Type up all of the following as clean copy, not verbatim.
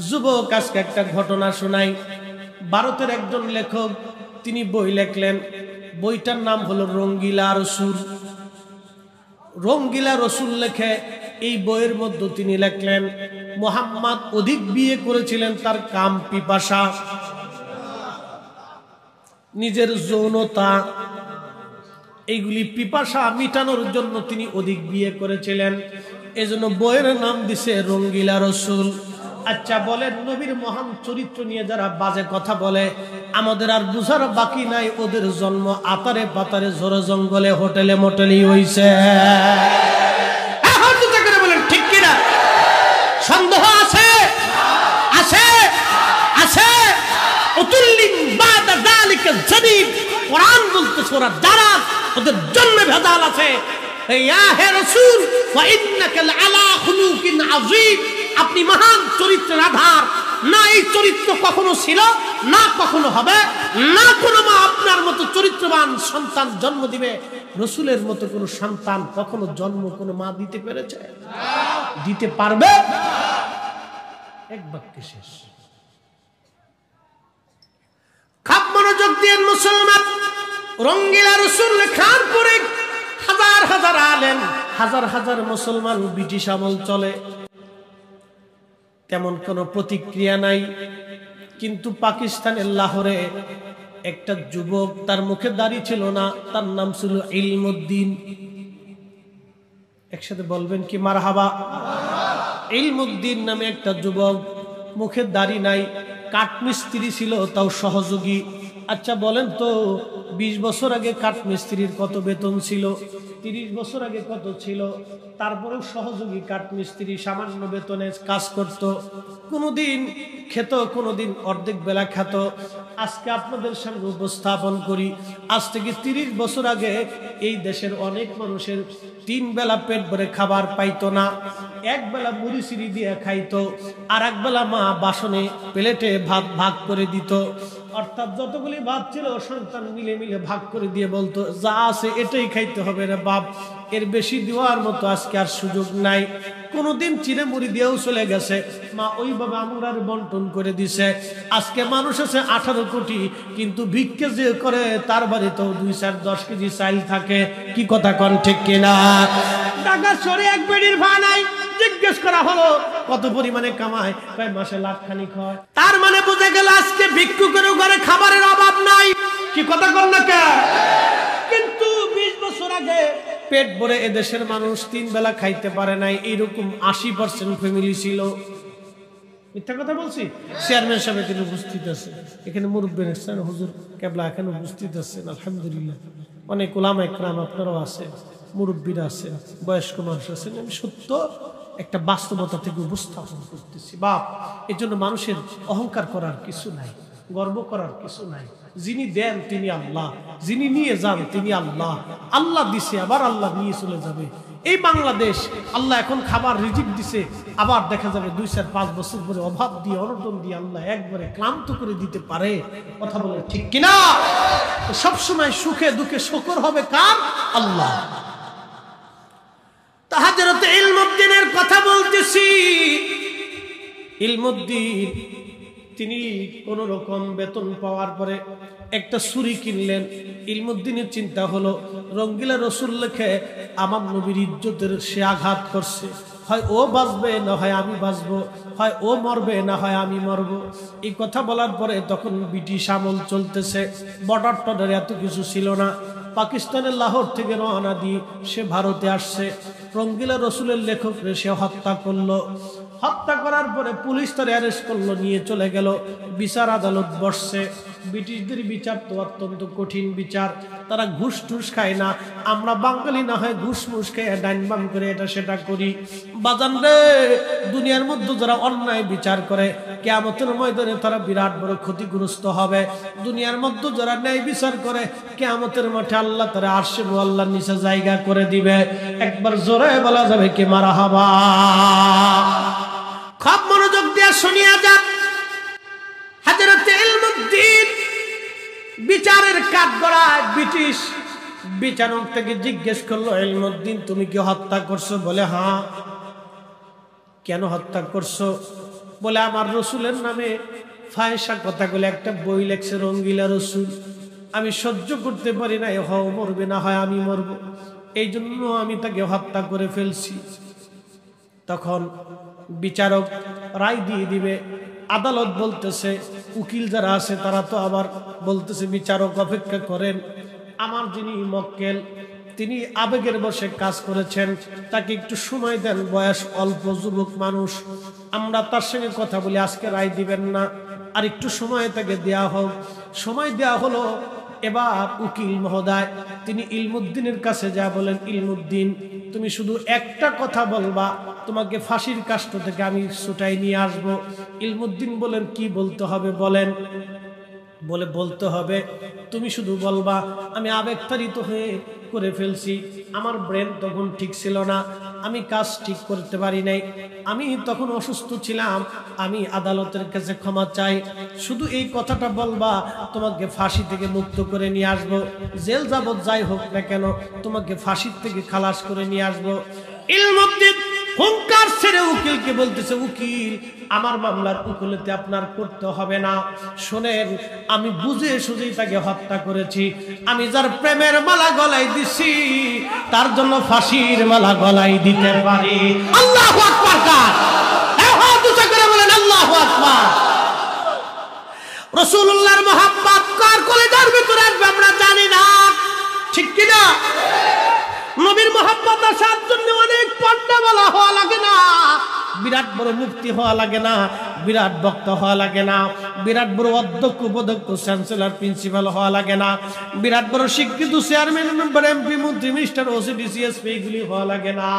যুবক আজকে একটা ঘটনা শোনাই। ভারতের একজন লেখক তিনি বই লেখলেন, বইটার নাম হলো রঙ্গিলা রসুল। রঙ্গিলা রসুল লেখে এই বইয়ের মধ্যে তিনি লেখলেন মুহাম্মদ অধিক বিয়ে করেছিলেন তার কাম পিপাসা, নিজের যৌনতা, এইগুলি পিপাসা মিটানোর জন্য তিনি অধিক বিয়ে করেছিলেন। এজন্য বইয়ের নাম দিছে রঙ্গিলা রসুল। আচ্ছা বলেন, নবীর মহান চরিত্র নিয়ে যারা বাজে কথা বলে, আমাদের আর বুঝার বাকি নাই ওদের জন্ম আতারে পাতারে ঝোড়ো জঙ্গলে হোটেলে মোটেলেই হইছে। এখন চিন্তা করে বলেন ঠিক কিনা? সন্দেহ আছে? আছে আছে। উতুল্লিন বাদা যালিকা জাদিদ, কোরআন বলতেছে ওরা যারা ওদের জন্মে ভেজাল আছে। ইয়া হে রাসূল ওয়া ইন্নাকা লাআলা খুলুকিন আযীম, আপনি মহান চরিত্রের আধার। না এই চরিত্র কখনো ছিল, না কখনো হবে, না কোনো মা আপনার মতো চরিত্রবান সন্তান জন্ম দিবে। রসুলের মতো কোনো সন্তান কখনো জন্ম কোনো মা দিতে পেরেছে? দিতে পারবে? এক বাক্যে শেষ। খুব মনোযোগ দিয়ে মুসলমান, রঙ্গিলা রসুল লেখার পরে হাজার হাজার আলেম, হাজার হাজার মুসলমান ব্রিটিশ আমল চলে, তেমন কোনো প্রতিক্রিয়া নাই। কিন্তু পাকিস্তানের লাহোরে একটা যুবক, তার মুখে দাড়ি ছিল না, তার নাম ছিল ইলমুদ্দিন। একসাথে বলবেন কি মারহাবা? ইলমুদ্দিন নামে একটা যুবক, মুখে দাড়ি নাই, কাঠমিস্ত্রি ছিল, তাও সহযোগী। আচ্ছা বলেন তো 20 বছর আগে কাঠমিস্ত্রির কত বেতন ছিল? 30 বছর আগে কত ছিল? তারপরেও সহযোগী কাঠমিস্ত্রি সামান্য বেতনে কাজ করত, কোনোদিন খেত, কোনোদিন অর্ধেক বেলা খেত। আজকে আপনাদের সামনে উপস্থাপন করি, আজ থেকে 30 বছর আগে এই দেশের অনেক মানুষের 3 বেলা পেট ভরে খাবার পাইতো না। এক বেলা মুড়ি সিঁড়ি দিয়ে খাইতো, আর এক বেলা মা বাসনে প্লেটে ভাত ভাগ করে দিত। অর্থাৎ যতগুলি ভাত ছিল সন্তান মিলে মিলে ভাগ করে দিয়ে বলতো, যা আছে এটাই খাইতে হবে রে বাপ, এর বেশি দেওয়ার মতো আজকে আর সুযোগ নাই। কোনোদিন চিড়ে মুড়ি দিয়েও চলে গেছে, মা ওইভাবে আমরার বন্টন করে দিছে। আজকে মানুষ আছে 18 কোটি, কিন্তু ভিক্ষে যে করে তার বাড়িতেও 2-4-10 কেজি চাল থাকে। কি কথা কন ঠিক কিনা? ঢাকা শহরে এক বেডির ভাড়া নাই। জিজ্ঞেস করা হলো কত পরিমাণে কামায়, কয় মাসে লাখখানিক হয়। তার মানে বুঝে গেল আজকে ভিক্ষুকেরও ঘরে খাবারের অভাব নাই। কি কথা কন না কে? কিন্তু 20 বছর আগে পেট ভরে এদেশের মানুষ 3 বেলা খাইতে পারে নাই, এইরকম 80% ফ্যামিলি ছিল। মিথ্যা কথা বলছি? চেয়ারম্যান সাহেব এখানে উপস্থিত আছে, এখানে মুরব্বী আছেন, হুজুর কেবলা এখানে উপস্থিত আছেন, আলহামদুলিল্লাহ। অনেক উলামা ইকরাম আপনারাও আছেন, মুরব্বীরা আছেন, বয়স্ক মানুষ আছেন। আমি সত্য একটা বাস্তবতা থেকে উপস্থাপন করতেছি বাপ। এর জন্য মানুষের অহংকার করার কিছু নাই, গর্ব করার কিছু নাই। যিনি দেন তিনি আল্লাহ, যিনি নিয়ে যান তিনি আল্লাহ। আল্লাহ দিছে, আবার আল্লাহ নিয়ে চলে যাবে। এই বাংলাদেশ আল্লাহ এখন খাবার রিজিক দিছে, আবার দেখা যাবে 2-4-5 বছর পরে অভাব দিয়ে অনটন দিয়ে আল্লাহ একবারে ক্লান্ত করে দিতে পারে। কথা বলে ঠিক কিনা? সবসময় সুখে দুঃখে শুকর হবে কার? আল্লাহ। হযরত ইলমুদ্দিনের কথা বলতেছি। ইলমুদ্দিন তিনি কোন রকম বেতন পাওয়ার পরে একটা ছুরি কিনলেন। ইলমুদ্দিনের চিন্তা হলো, রঙ্গিলা রসুল লেখে আমার নবীর ইজ্জতের সে আঘাত করছে, হয় ও বাঁচবে না হয় আমি বাঁচবো, হয় ও মরবে না হয় আমি মরবো। এই কথা বলার পরে তখন ব্রিটিশ আমল চলতেছে, বর্ডার টর্ডার এত কিছু ছিল না। পাকিস্তানের লাহোর থেকে রওনা দিয়ে সে ভারতে আসছে। রঙ্গিলা রসুলের লেখকরে সে হত্যা করলো। হত্যা করার পরে পুলিশ তার অ্যারেস্ট করলো, নিয়ে চলে গেল। বিচার আদালত বসছে। ব্রিটিশদের বিচার তো অত্যন্ত কঠিন বিচার, তারা ঘুষ টুস খায় না। আমরা বাঙালি না হয় ঘুষ মুস খেয়ে ডাইন বাম করে এটা সেটা করি। বাজান রে, দুনিয়ার মধ্যে যারা অন্যায় বিচার করে কিয়ামতের ময়দানে তারা বিরাট বড় ক্ষতিগ্রস্ত হবে। দুনিয়ার মধ্যে যারা ন্যায় বিচার করে কিয়ামতের মাঠে আল্লাহ তারা আরশে আল্লাহর নিচে জায়গা করে দিবে। একবার জোরে বলা যাবে কি মারহাবা? খুব মনোযোগ দিয়ে শুনিয়া যান। হযরত ইলমুদ্দিন বিচারের কাঠগড়ায় ব্রিটিশ বিচারক থেকে জিজ্ঞেস করলো, ইলমুদ্দিন তুমি কি হত্যা করছো? বলে হ্যাঁ। কেন হত্যা করছো? বলে আমার রসুলের নামে ফায়সা কথাগুলো একটা বই লেখছে, রঙ্গিলা রসুল। আমি সহ্য করতে পারি না, হয় মরবে না হয় আমি মরব, এই জন্য আমি তাকে হত্যা করে ফেলছি। তখন বিচারক রায় দিয়ে দিবে। আদালত বলতেছে, উকিল যারা আছে তারা তো আবার বলতেছে, বিচারক অপেক্ষা করেন, আমার যিনি মক্কেল তিনি আবেগের বশে কাজ করেছেন, তাকে একটু সময় দেন, বয়স অল্প, যুবক মানুষ, আমরা তার সঙ্গে কথা বলি, আজকে রায় দিবেন না, আর একটু সময় তাকে দেয়া হোক। সময় দেয়া হলো। এবার উকিল মহোদয় তিনি ইলমুদ্দিনের কাছে যা বলেন, ইলমুদ্দিন তুমি শুধু একটা কথা বলবা, তোমাকে ফাঁসির কাষ্ঠ থেকে আমি ছুটাই নিয়ে আসব। ইলমুদ্দিন বলেন, কি বলতে হবে বলেন। বলে, বলতে হবে তুমি শুধু বলবা আমি আবেগতাড়িত হয়ে করে ফেলছি, আমার ব্রেন তখন ঠিক ছিল না, আমি কাজ ঠিক করতে পারি নাই, আমি তখন অসুস্থ ছিলাম, আমি আদালতের কাছে ক্ষমা চাই, শুধু এই কথাটা বলবা, তোমাকে ফাঁসি থেকে মুক্ত করে নিয়ে আসবো, জেল যাবত যাই হোক না কেন তোমাকে ফাঁসির থেকে খালাস করে নিয়ে আসবো। ইলমুদ্দিন হুঙ্কার ছেড়ে উকিলকে বলতেছে, উকিল আমার মামলার উকিলতে আপনার করতে হবে না, শোনেন আমি বুঝে সুঝেই তাকে হত্যা করেছি, আমি যার প্রেমের মালা গলায় দিছি তার জন্য ফাঁসির মালা গলায় দিতে পারি। আল্লাহু আকবার! কার হাত উঁচু করে বলেন আল্লাহু আকবার। রাসূলুল্লাহর মহব্বত কার কলিজার ভিতরে আসবে আমরা জানি না, ঠিক কি না? নবীর মহব্বত আসার জন্য অনেক পর্দা বলা হওয়া লাগে না, বিরাট বড় মুফতি হওয়া লাগে না, বিরাট বক্তা হওয়া লাগে না, বিরাট বড় অধ্যক্ষ উপধ্যক্ষ চ্যান্সেলর প্রিন্সিপাল হওয়া লাগে না, বিরাট বড় শিক্ষিত চেয়ারম্যান মেম্বার এমপি মন্ত্রী মিনিস্টার ওসিডি সিএসপি এগুলি হওয়া লাগে না।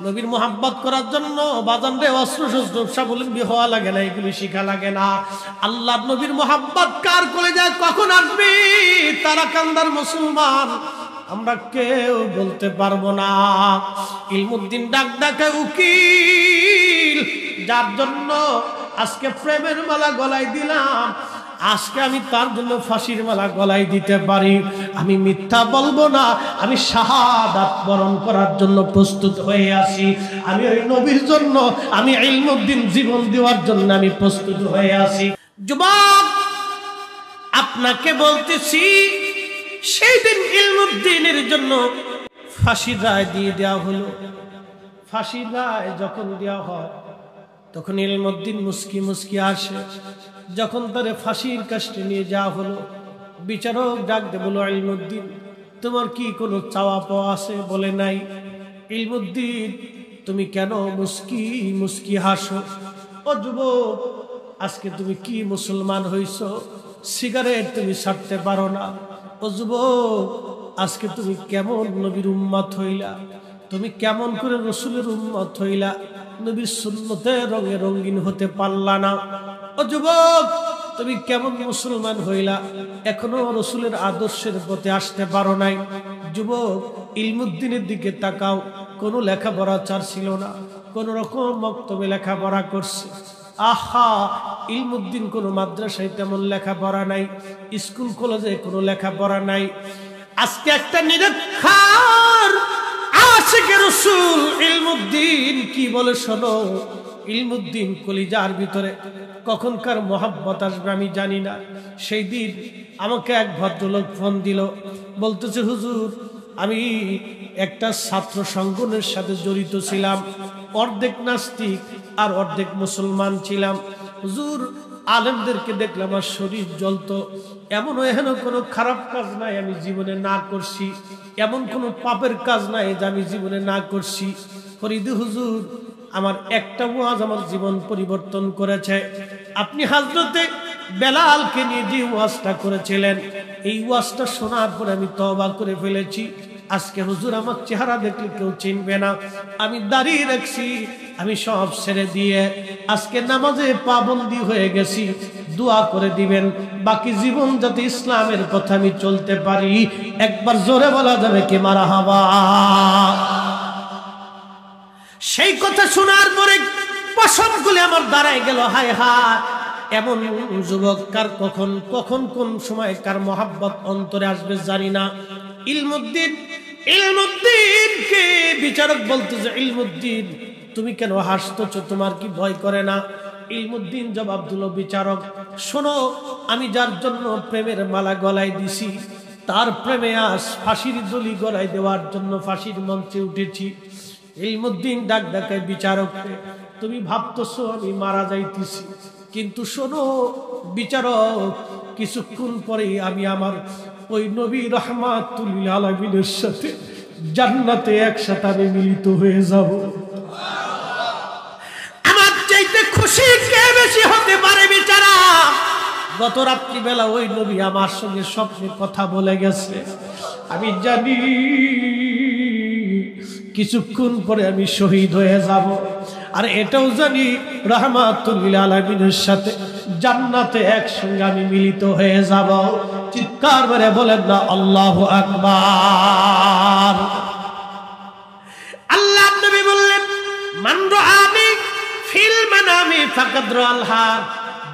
নবীর মহব্বত করার জন্য বাজানরে অস্ত্র শস্ত্র স্বাবলম্বী হওয়া লাগে না, এগুলি শিখা লাগে না। আল্লাহ নবীর মহব্বত কার কলিজায় কখন আসবে তারা কান্দার মুসলমান আমরা কেউ বলতে পারবো না। ইলমুদ্দিন ডাক ডাকে, উকিল যার জন্য আজকে প্রেমের মালা গলায় দিলাম, আজকে আমি তার জন্য ফাঁসির মালা গলায় দিতে পারি, আমি মিথ্যা বলবো না, আমি শাহাদাত বরণ করার জন্য প্রস্তুত হয়ে আছি, আমি ওই নবীর জন্য, আমি ইলমুদ্দিন জীবন দেওয়ার জন্য আমি প্রস্তুত হয়ে আছি। যুবক আপনাকে বলতেছি, সেই দিন ইলমুদ্দিনের জন্য ফাঁসির রায় দিয়ে দেওয়া হলো। ফাঁসির রায় যখন দেওয়া হয় তখন ইলমুদ্দিন মুস্কি মুস্কি আসে। যখন তারে ফাঁসির কাস্টে নিয়ে যাওয়া হলো, বিচারক ডাক দে বলো, ইলমুদ্দিন তোমার কি কোনো চাওয়া পাওয়া আছে? বলে নাই। ইলমুদ্দিন তুমি কেন মুস্কি মুস্কি হাসো? ও যুবক আজকে তুমি কি মুসলমান হইছো? সিগারেট তুমি ছাড়তে পারো না। ও যুবক আজকে তুমি কেমন নবীর উম্মত হইলা? তুমি কেমন করে রসুলের উম্মত হইলা? নবীর সুন্নতে রঙে রঙিন হতে পারলা না। ও যুবক তুমি কেমন মুসলমান হইলা? এখনো রসুলের আদর্শের পথে আসতে পারো নাই। যুবক ইলমুদ্দিনের দিকে তাকাও, কোনো লেখাপড়া চার ছিল না, কোন রকম মক্তবে লেখাপড়া করছে। আহা, ইলমুদ্দিন কোনো মাদ্রাসায় তেমন লেখাপড়া নাই, স্কুল কলেজে কোনো লেখাপড়া নাই। আজকে একটা নিরক্ষর আশিকে রাসূল ইলমুদ্দিন কি বলে শোনো। ইলমুদ্দিন কলিজার ভিতরে কখনকার মহব্বত আসবে আমি জানি না। সেই দিন আমাকে এক ভদ্রলোক ফোন দিল, বলতেছে হুজুর আমি একটা ছাত্র সংগঠনের সাথে জড়িত ছিলাম, অর্ধেক নাস্তিক আর অর্ধেক মুসলমান ছিলাম। হুজুর আলেমদেরকে দেখলাম আর শরীর জ্বলতো। এমনও এহেন কোনো খারাপ কাজ নাই আমি জীবনে না করছি, এমন কোনো পাপের কাজ নাই যে আমি জীবনে না করছি। ফরিদে হুজুর আমার একটা ওয়াজ আমার জীবন পরিবর্তন করেছে। আপনি হযরতে বেলালকে নিয়ে যে ওয়াজটা করেছিলেন, এই ওয়াজটা শোনার পরে আমি তওবা করে ফেলেছি। আজকে হুজুর আমার চেহারা দেখলে কেউ চিনবে না, আমি দাঁড়িয়ে রাখছি, আমি সব ছেড়ে দিয়ে আজকে নামাজে পাবন্দি হয়ে গেছি। দোয়া করে দিবেন বাকি জীবন যাতে ইসলামের পথে আমি চলতে পারি। একবার জোরে বলা যাবে কি মারহাবা? সেই কথা শোনার পরে পশম খুলে আমার দাঁড়ায় গেল। হায় হায়, এমন যুবক কার কখন কখন কোন সময় কার মহাব্বত অন্তরে আসবে জানি না। ইলমুদ্দিনকে বিচারক বলতেছে, ইলমুদ্দিন তুমি কেন হাসতেছো? তোমার কি ভয় করে না? ইলমুদ্দিন জবাব দিল, বিচারক শোনো, আমি যার জন্য প্রেমের মালা গলায় দিছি তার প্রেমে আজ ফাঁসির দড়ি গলায় দেওয়ার জন্য ফাঁসির মঞ্চে উঠেছি। ইলমুদ্দিন ডাক ডাকায়, বিচারক তুমি ভাবতেছো আমি মারা যাইতেছি, কিন্তু শোনো বিচারক, কিছুক্ষণ পরেই আমি আমার ওই নবী রাহমাতুল লিল আলামিনের সাথে জান্নাতে একসাথে আমি মিলিত হয়ে যাব। আমার চাইতে খুশি কে বেশি হতে পারে বিচারা? গত রাত্রিবেলা ওই নবী আমার সঙ্গে স্বপ্নে কথা বলে গেছে, আমি জানি কিছুক্ষণ পরে আমি শহীদ হয়ে যাব। আর এটাও জানি রাহমাতুল লিল আলামিনের সাথে জান্নাতে একসঙ্গে আমি মিলিত হয়ে যাব। চিৎকার করে বলেন না আল্লাহু আকবার। আল্লাহর নবী বললেন, মান রাআনি ফিল মানামি ফাকাদ রাআল হক,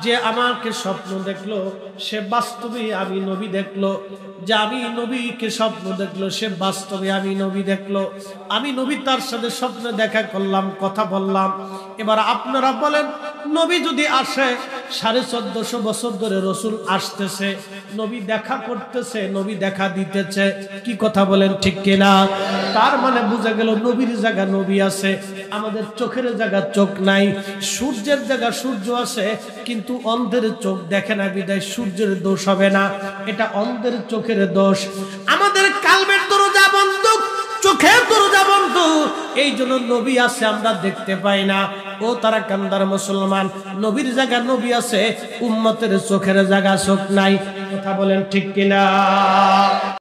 যে আমাকে স্বপ্ন দেখলো সে বাস্তবে আমি নবী দেখলো, যে আমি নবীকে স্বপ্ন দেখলো সে বাস্তবে আমি নবী দেখলো। আমি নবী তার সাথে স্বপ্নে দেখা করলাম, কথা বললাম। এবার আপনারা বলেন, নবী যদি আসে, 1450 বছর ধরে রসুল আসতেছে, নবী দেখা করতেছে, নবী দেখা দিতেছে, কি কথা বলেন ঠিক কিনা? তার মানে বুঝা গেল নবীর জায়গা নবী আছে, আমাদের চোখের জায়গা চোখ নাই। সূর্যের জায়গা সূর্য আছে, কিন্তু অন্ধের চোখ দেখে না বিদায় সূর্যের দোষ হবে না, এটা অন্ধের চোখের দোষ। আমাদের কালবের দরজা বন্ধ, চোখের দরজা বন্ধ, এই জন্য নবী আছে আমরা দেখতে পাই না। ও তারা কান্দার মুসলমান, নবীর জায়গা নবী আছে, উম্মতের চোখের জায়গা চোখ নাই। কথা বলেন ঠিক কিনা?